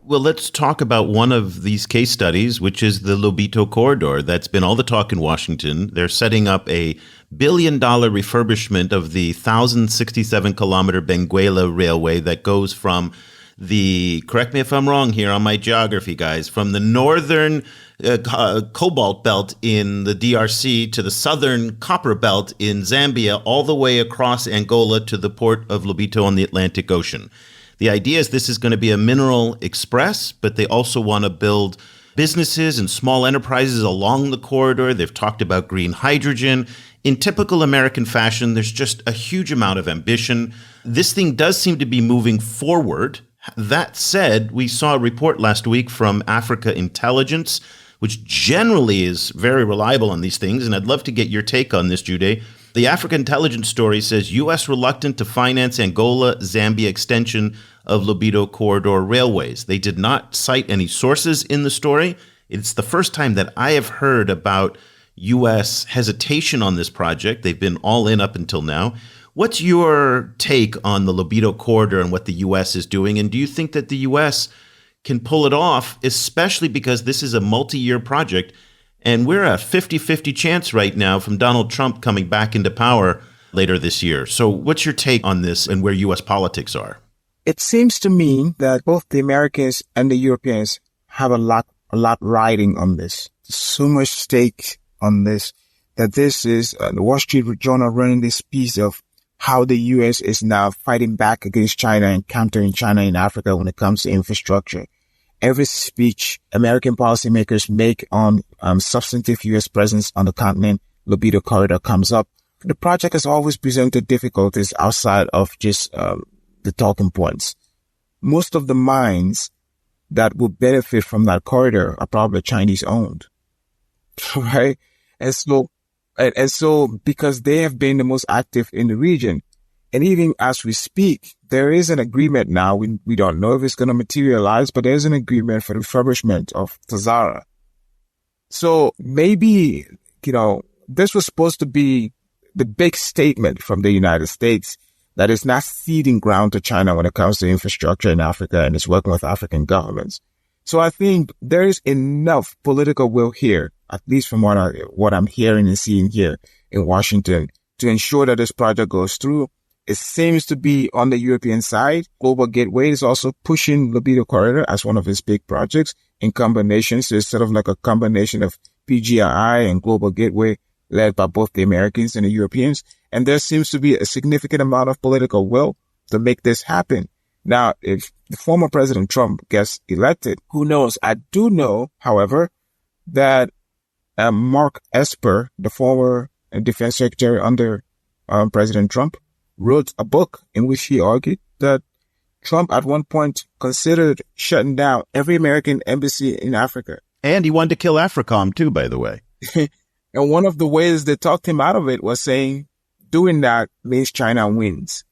Well, let's talk about one of these case studies, which is the Lobito corridor. That's been all the talk in Washington. They're setting up a $1 billion refurbishment of the 1,067-kilometer Benguela Railway that goes from correct me if I'm wrong here on my geography, guys, from the northern cobalt belt in the DRC to the southern copper belt in Zambia, all the way across Angola to the port of Lobito on the Atlantic Ocean. The idea is this is going to be a mineral express, but they also want to build businesses and small enterprises along the corridor. They've talked about green hydrogen. In typical American fashion, there's just a huge amount of ambition. This thing does seem to be moving forward. That said, we saw a report last week from Africa Intelligence, which generally is very reliable on these things, and I'd love to get your take on this, Jude. The Africa Intelligence story says U.S. reluctant to finance Angola-Zambia extension of Lobito corridor railways. They did not cite any sources in the story. It's the first time that I have heard about U.S. hesitation on this project. They've been all in up until now. What's your take on the Lobito corridor and what the U.S. is doing? And do you think that the U.S. can pull it off, especially because this is a multi-year project and we're a 50-50 chance right now from Donald Trump coming back into power later this year? So what's your take on this and where U.S. politics are? It seems to me that both the Americans and the Europeans have a lot riding on this. So much stake on this that this is the Wall Street Journal running this piece of how the U.S. is now fighting back against China and countering China in Africa when it comes to infrastructure. Every speech American policymakers make on substantive U.S. presence on the continent, Lobito corridor comes up. The project has always presented difficulties outside of just the talking points. Most of the mines that will benefit from that corridor are probably Chinese owned, right? And so because they have been the most active in the region, and even as we speak, there is an agreement now. We don't know if it's going to materialize, but there's an agreement for the refurbishment of Tazara. So maybe, this was supposed to be the big statement from the United States that is not ceding ground to China when it comes to infrastructure in Africa and is working with African governments. So I think there is enough political will here, at least from what I'm hearing and seeing here in Washington, to ensure that this project goes through. It seems to be on the European side. Global Gateway is also pushing Lobito Corridor as one of its big projects in combination. So it's sort of like a combination of PGI and Global Gateway led by both the Americans and the Europeans. And there seems to be a significant amount of political will to make this happen. Now, if the former President Trump gets elected, who knows? I do know, however, that Mark Esper, the former defense secretary under President Trump, wrote a book in which he argued that Trump at one point considered shutting down every American embassy in Africa. And he wanted to kill AFRICOM too, by the way. And one of the ways they talked him out of it was saying doing that means China wins.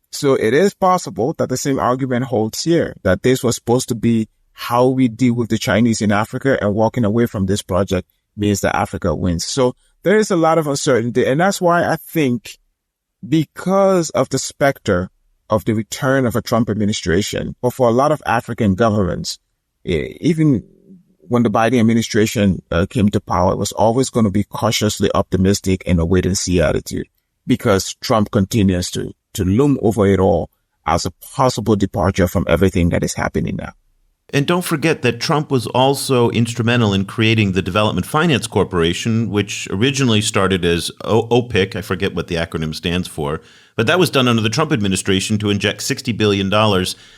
So it is possible that the same argument holds here, that this was supposed to be how we deal with the Chinese in Africa, and walking away from this project means that Africa wins. So there is a lot of uncertainty. And that's why I think, because of the specter of the return of a Trump administration, or for a lot of African governments, even when the Biden administration came to power, it was always going to be cautiously optimistic and a wait-and-see attitude, because Trump continues to loom over it all as a possible departure from everything that is happening now. And don't forget that Trump was also instrumental in creating the Development Finance Corporation, which originally started as OPIC. I forget what the acronym stands for. But that was done under the Trump administration to inject $60 billion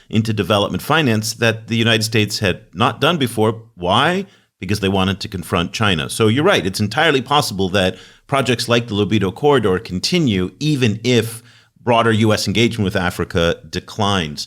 into development finance that the United States had not done before. Why? Because they wanted to confront China. So you're right. It's entirely possible that projects like the Lobito Corridor continue even if broader U.S. engagement with Africa declines.